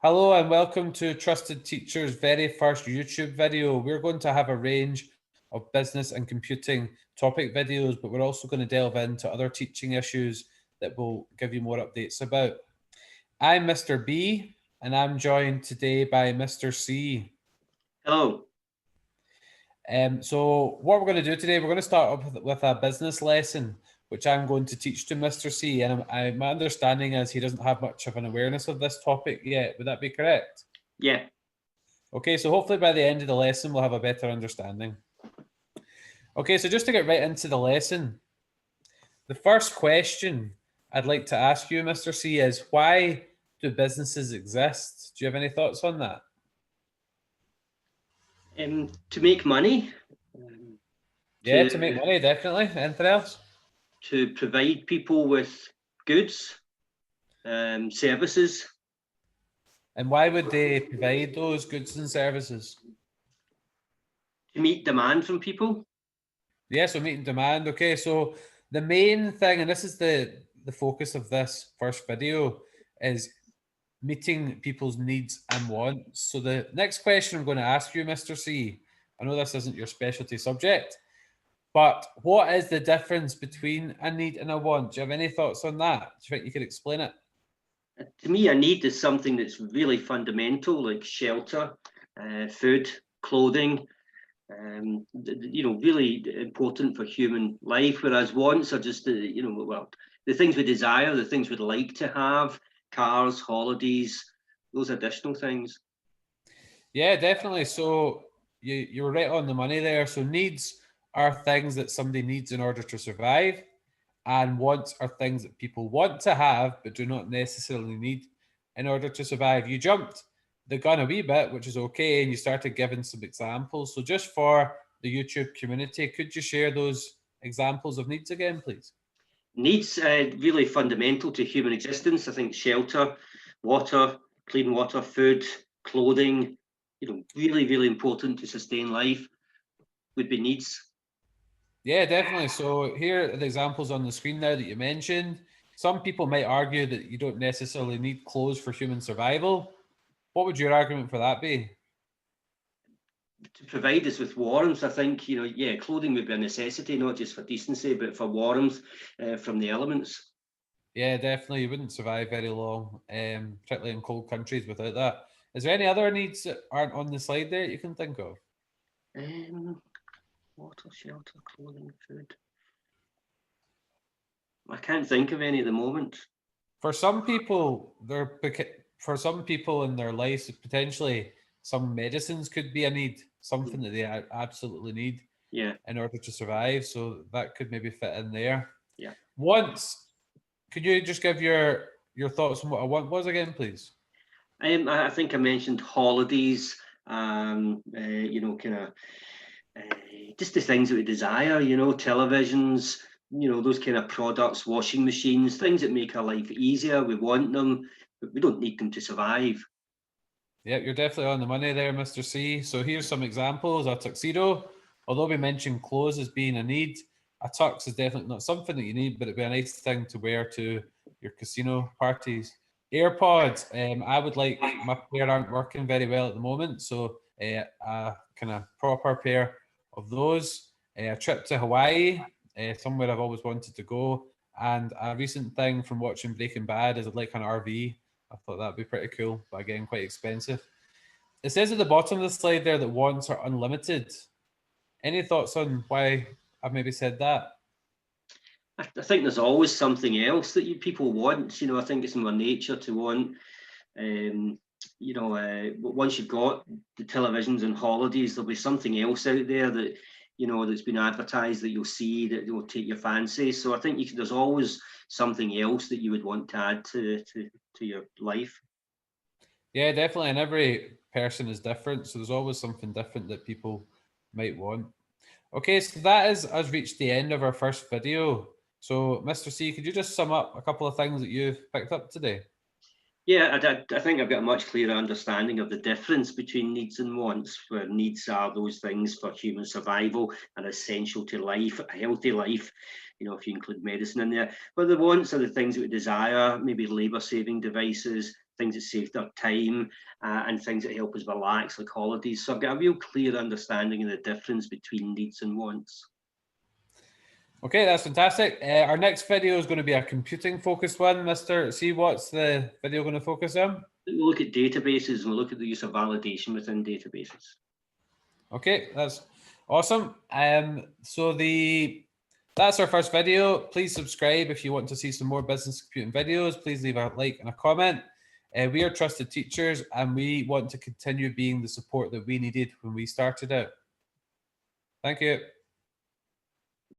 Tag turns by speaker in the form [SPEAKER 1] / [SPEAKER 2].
[SPEAKER 1] Hello and welcome to Trusted Teacher's very first YouTube video. We're going to have a range of business and computing topic videos, but we're also going to delve into other teaching issues that we'll give you more updates about. I'm Mr. B and I'm joined today by Mr. C.
[SPEAKER 2] Hello.
[SPEAKER 1] So what we're going to do today, we're going to start off with a business lesson, which I'm going to teach to Mr. C. And my understanding is he doesn't have much of an awareness of this topic yet. Would that be correct?
[SPEAKER 2] Yeah.
[SPEAKER 1] Okay, so hopefully by the end of the lesson, we'll have a better understanding. Okay, so just to get right into the lesson, the first question I'd like to ask you, Mr. C, is why do businesses exist? Do you have any thoughts on that?
[SPEAKER 2] To make money.
[SPEAKER 1] Yeah, to make money, definitely. Anything else?
[SPEAKER 2] To provide people with goods, services.
[SPEAKER 1] And why would they provide those goods and services?
[SPEAKER 2] To meet demand from people.
[SPEAKER 1] Yeah, so meeting demand. Okay, so the main thing, and this is the focus of this first video, is meeting people's needs and wants. So the next question I'm going to ask you, Mr. C, I know this isn't your specialty subject, but what is the difference between a need and a want? Do you have any thoughts on that? Do you think you could explain it?
[SPEAKER 2] To me, a need is something that's really fundamental, like shelter, food, clothing, really important for human life, whereas wants are just, the things we desire, the things we'd like to have, cars, holidays, those additional things.
[SPEAKER 1] Yeah, definitely. So you were right on the money there. So needs are things that somebody needs in order to survive, and wants are things that people want to have but do not necessarily need in order to survive. You jumped the gun a wee bit, which is okay, and you started giving some examples. So just for the YouTube community, could you share those examples of needs again, please?
[SPEAKER 2] Needs really fundamental to human existence. I think shelter, water, clean water, food, clothing, really, really important to sustain life would be needs.
[SPEAKER 1] Yeah, definitely. So here are the examples on the screen now that you mentioned. Some people might argue that you don't necessarily need clothes for human survival. What would your argument for that be?
[SPEAKER 2] To provide us with warmth, I think, clothing would be a necessity, not just for decency, but for warmth from the elements.
[SPEAKER 1] Yeah, definitely. You wouldn't survive very long, particularly in cold countries without that. Is there any other needs that aren't on the slide there you can think of?
[SPEAKER 2] Water, shelter, clothing, food. I can't think of any at the moment.
[SPEAKER 1] For some people, for some people in their lives, potentially some medicines could be a need, something that they absolutely need in order to survive. So that could maybe fit in there.
[SPEAKER 2] Yeah.
[SPEAKER 1] Once, could you just give your thoughts on what a want was again, please?
[SPEAKER 2] I think I mentioned holidays, just the things that we desire, televisions, those kind of products, washing machines, things that make our life easier. We want them, but we don't need them to survive.
[SPEAKER 1] Yeah, you're definitely on the money there, Mr. C. So here's some examples. A tuxedo, although we mentioned clothes as being a need, a tux is definitely not something that you need, but it'd be a nice thing to wear to your casino parties. AirPods, I would like, my pair aren't working very well at the moment, so a kind of proper pair of those. A trip to Hawaii, somewhere I've always wanted to go. And a recent thing from watching Breaking Bad is I'd like an RV. I thought that'd be pretty cool, but again, quite expensive. It says at the bottom of the slide there that wants are unlimited. Any thoughts on why I've maybe said that?
[SPEAKER 2] I think there's always something else that people want. I think it's in our nature to want. Once you've got the televisions and holidays, there'll be something else out there that that's been advertised that you'll see that will take your fancy. So I think there's always something else that you would want to add to your life.
[SPEAKER 1] Yeah, definitely. And every person is different, so there's always something different that people might want. Okay, so that has us reached the end of our first video. So, Mr. C, could you just sum up a couple of things that you've picked up today?
[SPEAKER 2] Yeah, I think I've got a much clearer understanding of the difference between needs and wants, where needs are those things for human survival and essential to life, a healthy life, if you include medicine in there. But the wants are the things that we desire, maybe labour-saving devices, things that save their time, and things that help us relax, like holidays. So I've got a real clear understanding of the difference between needs and wants.
[SPEAKER 1] Okay, that's fantastic. Our next video is going to be a computing focused one. Mr. C, what's the video going to focus on?
[SPEAKER 2] We look at databases and we look at the use of validation within databases.
[SPEAKER 1] Okay, that's awesome. That's our first video. Please subscribe if you want to see some more business computing videos. Please leave a like and a comment. We are trusted teachers and we want to continue being the support that we needed when we started out. Thank you.